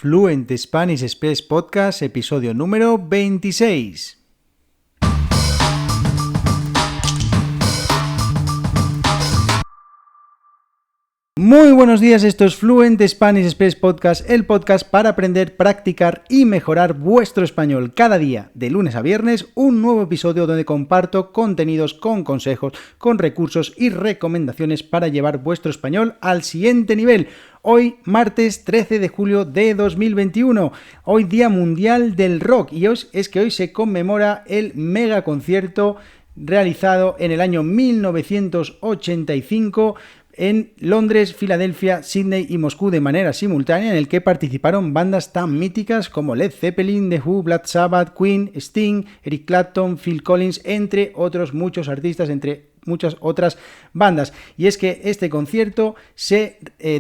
Fluent Spanish Express Podcast, episodio número 26. Muy buenos días, esto es Fluent Spanish Express Podcast, el podcast para aprender, practicar y mejorar vuestro español. Cada día, de lunes a viernes, un nuevo episodio donde comparto contenidos con consejos, con recursos y recomendaciones para llevar vuestro español al siguiente nivel. Hoy, martes 13 de julio de 2021, hoy Día Mundial del Rock, y es que hoy se conmemora el mega concierto realizado en el año 1985 en Londres, Filadelfia, Sydney y Moscú de manera simultánea, en el que participaron bandas tan míticas como Led Zeppelin, The Who, Black Sabbath, Queen, Sting, Eric Clapton, Phil Collins, entre otros muchos artistas, entre muchas otras bandas. Y es que este concierto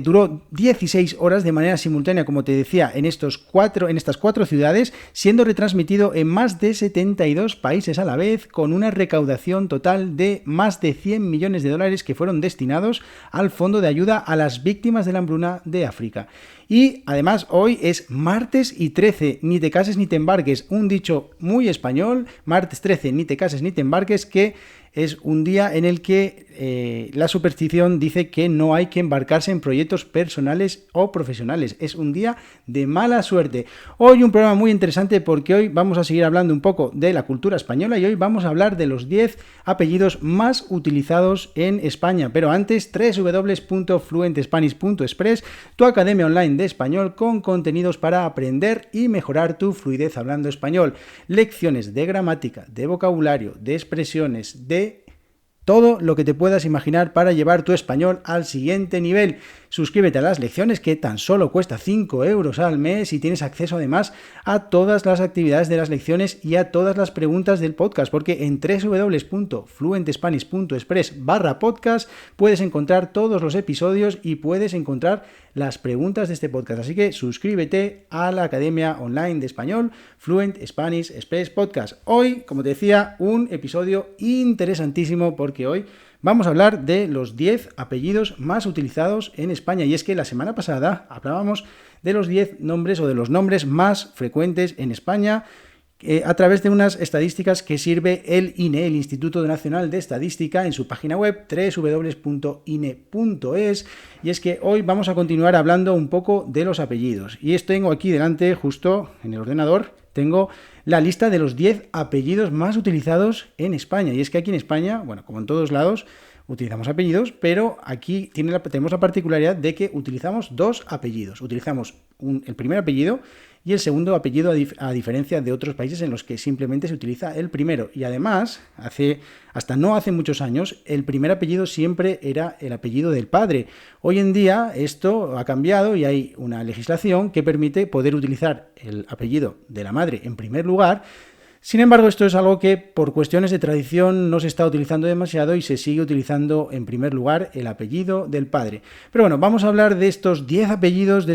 duró 16 horas de manera simultánea, como te decía, en estas cuatro ciudades, siendo retransmitido en más de 72 países a la vez, con una recaudación total de más de 100 millones de dólares que fueron destinados al Fondo de Ayuda a las Víctimas de la Hambruna de África. Y además hoy es martes y 13, ni te cases ni te embarques, un dicho muy español, martes 13, ni te cases ni te embarques, que es un día en el que la superstición dice que no hay que embarcarse en proyectos personales o profesionales. Es un día de mala suerte. Hoy un programa muy interesante porque hoy vamos a seguir hablando un poco de la cultura española y hoy vamos a hablar de los 10 apellidos más utilizados en España. Pero antes, www.fluentespanish.express, tu academia online de español con contenidos para aprender y mejorar tu fluidez hablando español. Lecciones de gramática, de vocabulario, de expresiones, de todo lo que te puedas imaginar para llevar tu español al siguiente nivel. Suscríbete a las lecciones, que tan solo cuesta 5 euros al mes, y tienes acceso además a todas las actividades de las lecciones y a todas las preguntas del podcast, porque en www.fluentespanish.express/podcast puedes encontrar todos los episodios y puedes encontrar las preguntas de este podcast. Así que suscríbete a la Academia Online de Español Fluent Spanish Express Podcast. Hoy, como te decía, un episodio interesantísimo porque hoy vamos a hablar de los 10 apellidos más utilizados en España. Y es que la semana pasada hablábamos de los 10 nombres o de los nombres más frecuentes en España a través de unas estadísticas que sirve el INE, el Instituto Nacional de Estadística, en su página web www.ine.es. Y es que hoy vamos a continuar hablando un poco de los apellidos. Y tengo aquí delante, justo en el ordenador, tengo la lista de los 10 apellidos más utilizados en España. Y es que aquí en España, bueno, como en todos lados, utilizamos apellidos, pero aquí tenemos la particularidad de que utilizamos dos apellidos. Utilizamos el primer apellido y el segundo apellido, a diferencia de otros países en los que simplemente se utiliza el primero. Y además, hasta no hace muchos años, el primer apellido siempre era el apellido del padre. Hoy en día esto ha cambiado y hay una legislación que permite poder utilizar el apellido de la madre en primer lugar. Sin embargo, esto es algo que por cuestiones de tradición no se está utilizando demasiado y se sigue utilizando en primer lugar el apellido del padre. Pero bueno, vamos a hablar de estos 10 apellidos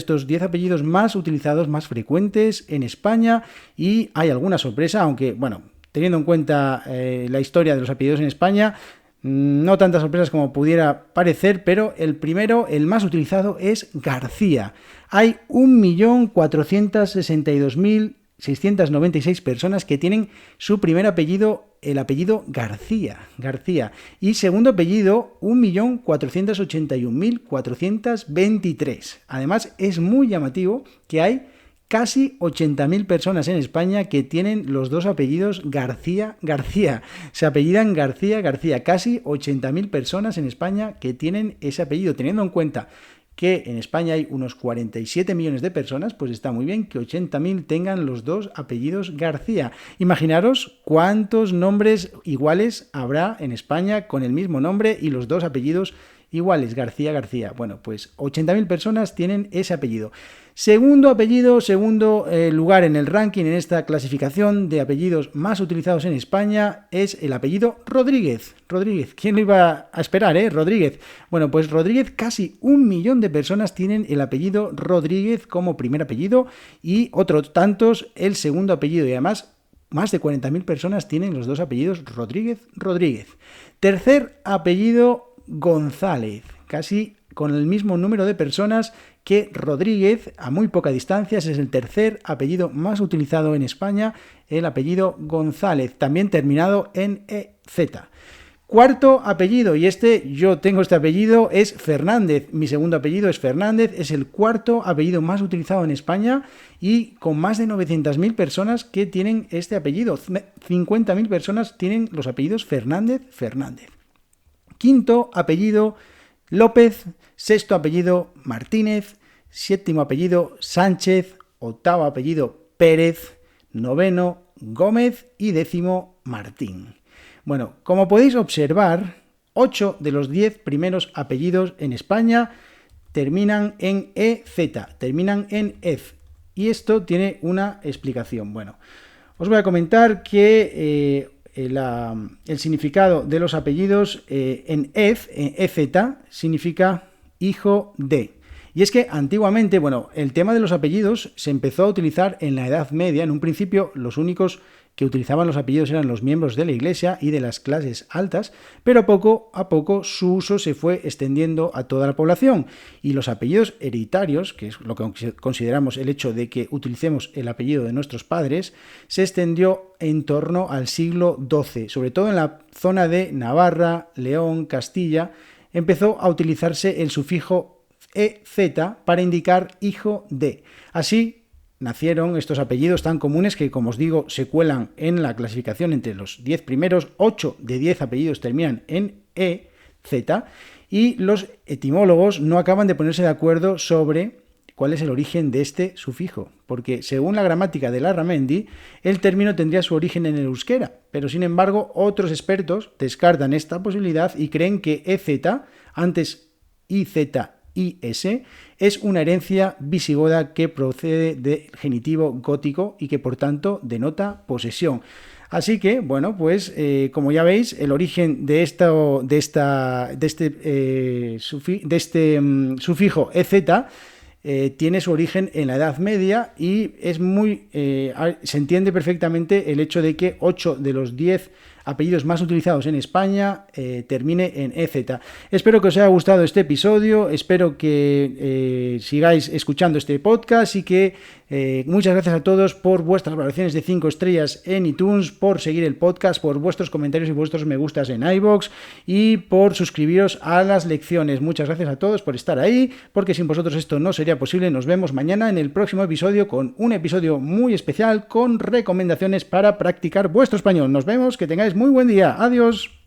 más utilizados, más frecuentes en España, y hay alguna sorpresa, aunque bueno, teniendo en cuenta la historia de los apellidos en España, no tantas sorpresas como pudiera parecer, pero el primero, el más utilizado, es García. Hay 1.462.696 personas que tienen su primer apellido, el apellido García. Y segundo apellido, 1.481.423. Además, es muy llamativo que hay casi 80.000 personas en España que tienen los dos apellidos García. Se apellidan García. Casi 80.000 personas en España que tienen ese apellido. Teniendo en cuenta que en España hay unos 47 millones de personas, pues está muy bien que 80.000 tengan los dos apellidos García. Imaginaros cuántos nombres iguales habrá en España con el mismo nombre y los dos apellidos iguales, García. Bueno, pues 80.000 personas tienen ese apellido. Segundo lugar en el ranking, en esta clasificación de apellidos más utilizados en España, es el apellido Rodríguez. ¿Quién lo iba a esperar, Rodríguez. Bueno, pues Rodríguez, casi 1 millón de personas tienen el apellido Rodríguez como primer apellido, y otros tantos el segundo apellido, y además más de 40.000 personas tienen los dos apellidos Rodríguez. Tercer apellido, González, casi con el mismo número de personas que Rodríguez, a muy poca distancia, es el tercer apellido más utilizado en España, el apellido González, también terminado en EZ. Cuarto apellido, y yo tengo este apellido, es Fernández. Mi segundo apellido es Fernández, es el cuarto apellido más utilizado en España y con más de 900.000 personas que tienen este apellido. 50.000 personas tienen los apellidos Fernández. Quinto apellido, López. Sexto apellido, Martínez. Séptimo apellido, Sánchez. Octavo apellido, Pérez. Noveno, Gómez. Y décimo, Martín. Bueno, como podéis observar, 8 de los 10 primeros apellidos en España terminan en EZ, terminan en EZ. Y esto tiene una explicación. Bueno, os voy a comentar que el significado de los apellidos en EZ, significa hijo de. Y es que antiguamente, el tema de los apellidos se empezó a utilizar en la Edad Media. En un principio, los únicos que utilizaban los apellidos eran los miembros de la Iglesia y de las clases altas, pero poco a poco su uso se fue extendiendo a toda la población. Y los apellidos hereditarios, que es lo que consideramos el hecho de que utilicemos el apellido de nuestros padres, se extendió en torno al siglo XII, sobre todo en la zona de Navarra, León, Castilla, empezó a utilizarse el sufijo EZ para indicar hijo de. Así nacieron estos apellidos tan comunes que, como os digo, se cuelan en la clasificación entre los 10 primeros. 8 de 10 apellidos terminan en EZ y los etimólogos no acaban de ponerse de acuerdo sobre cuál es el origen de este sufijo, porque según la gramática de Larramendi, el término tendría su origen en el euskera, pero sin embargo otros expertos descartan esta posibilidad y creen que EZ, antes IZ-IS, es una herencia visigoda que procede del genitivo gótico y que por tanto denota posesión. Así que, como ya veis, el origen de este sufijo EZ tiene su origen en la Edad Media y se entiende perfectamente el hecho de que 8 de los 10 apellidos más utilizados en España termine en EZ. Espero que os haya gustado este episodio, espero que sigáis escuchando este podcast y que muchas gracias a todos por vuestras valoraciones de 5 estrellas en iTunes, por seguir el podcast, por vuestros comentarios y vuestros me gustas en iVoox y por suscribiros a las lecciones. Muchas gracias a todos por estar ahí, porque sin vosotros esto no sería posible. Nos vemos mañana en el próximo episodio con un episodio muy especial con recomendaciones para practicar vuestro español. Nos vemos, que tengáis muy buen día. Adiós.